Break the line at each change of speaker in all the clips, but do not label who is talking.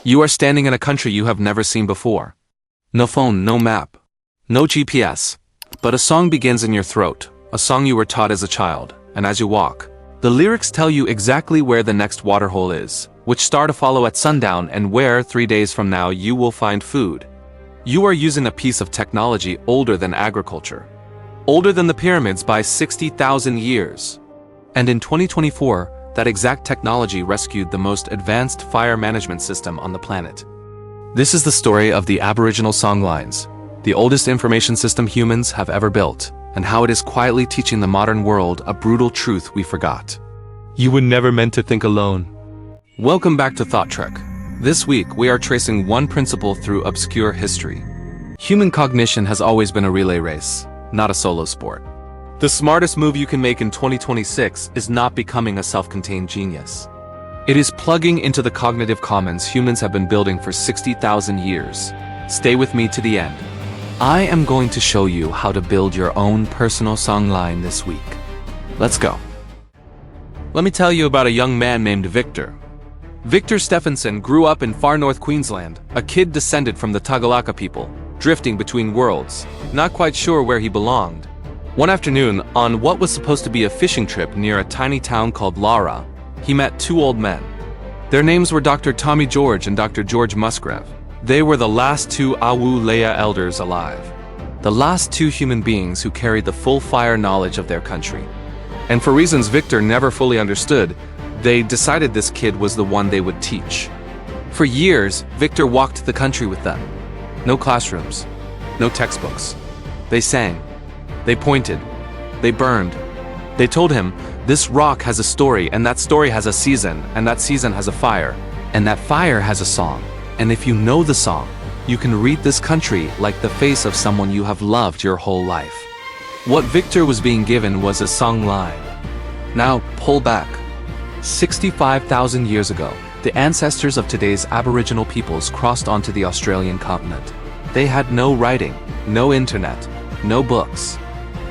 You are standing in a country you have never seen before. No phone, no map, no GPS. But a song begins in your throat, a song you were taught as a child, and as you walk, the lyrics tell you exactly where the next waterhole is, which star to follow at sundown, and where 3 days from now you will find food. You are using a piece of technology older than agriculture. Older than the pyramids by 60,000 years. And in 2024, that exact technology rescued the most advanced fire management system on the planet. This is the story of the Aboriginal Songlines, the oldest information system humans have ever built, and how it is quietly teaching the modern world a brutal truth we forgot. You were never meant to think alone. Welcome back to Thought Trek. This week, we are tracing one principle through obscure history. Human cognition has always been a relay race, not a solo sport. The smartest move you can make in 2026 is not becoming a self-contained genius. It is plugging into the cognitive commons humans have been building for 60,000 years. Stay with me to the end. I am going to show you how to build your own personal songline this week. Let's go. Let me tell you about a young man named Victor. Victor Stephenson grew up in far north Queensland, a kid descended from the Tagalaka people, drifting between worlds, not quite sure where he belonged. One afternoon, on what was supposed to be a fishing trip near a tiny town called Lara, he met two old men. Their names were Dr. Tommy George and Dr. George Musgrave. They were the last two Awu Leia elders alive. The last two human beings who carried the full fire knowledge of their country. And for reasons Victor never fully understood, they decided this kid was the one they would teach. For years, Victor walked the country with them. No classrooms, no textbooks. They sang, they pointed, they burned. They told him, this rock has a story, and that story has a season, and that season has a fire, and that fire has a song. And if you know the song, you can read this country like the face of someone you have loved your whole life. What Victor was being given was a songline. Now, pull back. 65,000 years ago, the ancestors of today's Aboriginal peoples crossed onto the Australian continent. They had no writing, no internet, no books.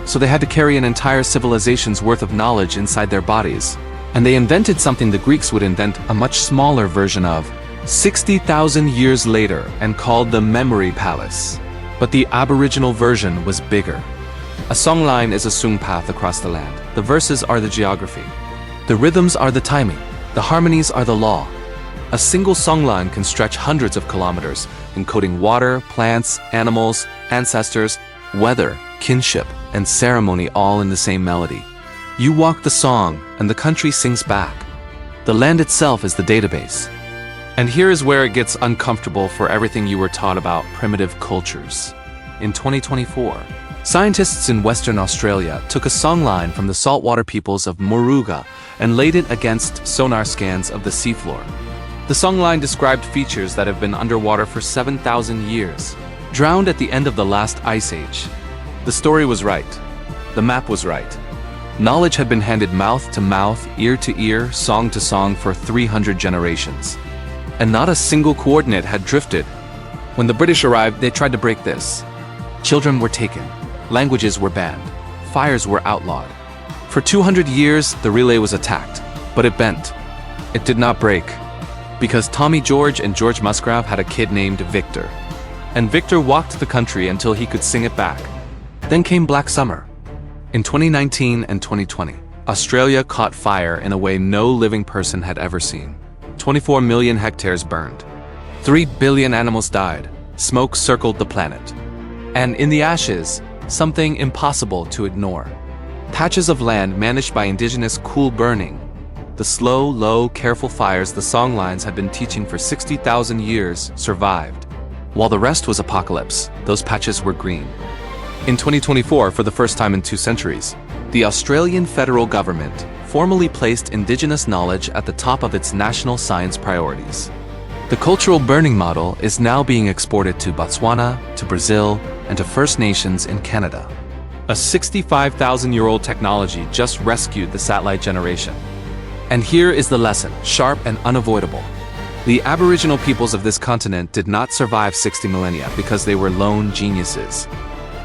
So they had to carry an entire civilization's worth of knowledge inside their bodies. And they invented something the Greeks would invent a much smaller version of 60,000 years later and called the Memory Palace. But the Aboriginal version was bigger. A songline is a sung path across the land. The verses are the geography. The rhythms are the timing. The harmonies are the law. A single songline can stretch hundreds of kilometers, encoding water, plants, animals, ancestors, weather, kinship, and ceremony all in the same melody. You walk the song, and the country sings back. The land itself is the database. And here is where it gets uncomfortable for everything you were taught about primitive cultures. In 2024, scientists in Western Australia took a songline from the saltwater peoples of Moruga and laid it against sonar scans of the seafloor. The songline described features that have been underwater for 7,000 years, drowned at the end of the last ice age. The story was right. The map was right. Knowledge had been handed mouth to mouth, ear to ear, song to song for 300 generations. And not a single coordinate had drifted. When the British arrived, they tried to break this. Children were taken. Languages were banned. Fires were outlawed. For 200 years, the relay was attacked, but it bent. It did not break. Because Tommy George and George Musgrave had a kid named Victor. And Victor walked the country until he could sing it back. Then came Black Summer. In 2019 and 2020, Australia caught fire in a way no living person had ever seen. 24 million hectares burned. 3 billion animals died. Smoke circled the planet. And in the ashes, something impossible to ignore. Patches of land managed by indigenous cool burning. The slow, low, careful fires the songlines had been teaching for 60,000 years survived. While the rest was apocalypse, those patches were green. In 2024, for the first time in 2 centuries, the Australian federal government formally placed indigenous knowledge at the top of its national science priorities. The cultural burning model is now being exported to Botswana, to Brazil, and to First Nations in Canada. A 65,000-year-old technology just rescued the satellite generation. And here is the lesson, sharp and unavoidable. The Aboriginal peoples of this continent did not survive 60 millennia because they were lone geniuses.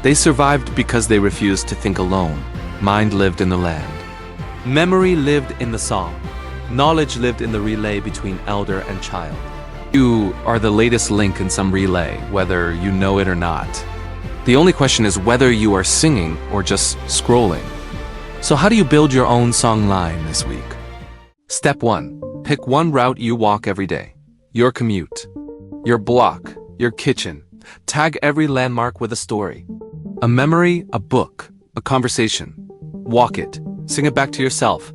They survived because they refused to think alone. Mind lived in the land. Memory lived in the song. Knowledge lived in the relay between elder and child. You are the latest link in some relay, whether you know it or not. The only question is whether you are singing or just scrolling. So how do you build your own song line this week? Step 1. Pick one route you walk every day. Your commute, your block, your kitchen. Tag every landmark with a story. A memory, a book, a conversation. Walk it. Sing it back to yourself.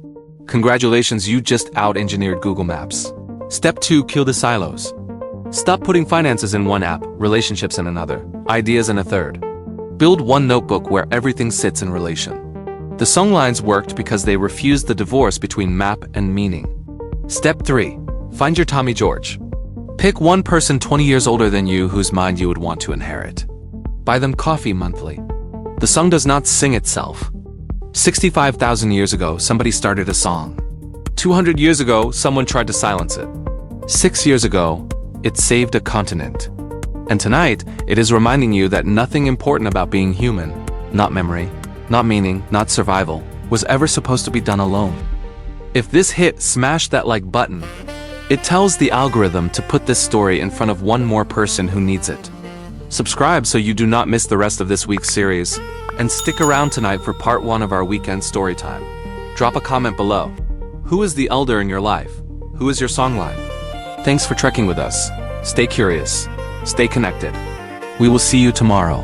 Congratulations, you just out-engineered Google Maps. Step 2. Kill the silos. Stop putting finances in one app, relationships in another, ideas in a third. Build one notebook where everything sits in relation. The Songlines worked because they refused the divorce between map and meaning. Step 3. Find your Tommy George. Pick one person 20 years older than you whose mind you would want to inherit. Buy them coffee monthly. The song does not sing itself. 65,000 years ago, somebody started a song. 200 years ago, someone tried to silence it. 6 years ago, it saved a continent. And tonight, it is reminding you that nothing important about being human, not memory, not meaning, not survival, was ever supposed to be done alone. If this hit, smash that like button. It tells the algorithm to put this story in front of one more person who needs it. Subscribe so you do not miss the rest of this week's series, and stick around tonight for part 1 of our weekend story time. Drop a comment below. Who is the elder in your life? Who is your songline? Thanks for trekking with us. Stay curious. Stay connected. We will see you tomorrow.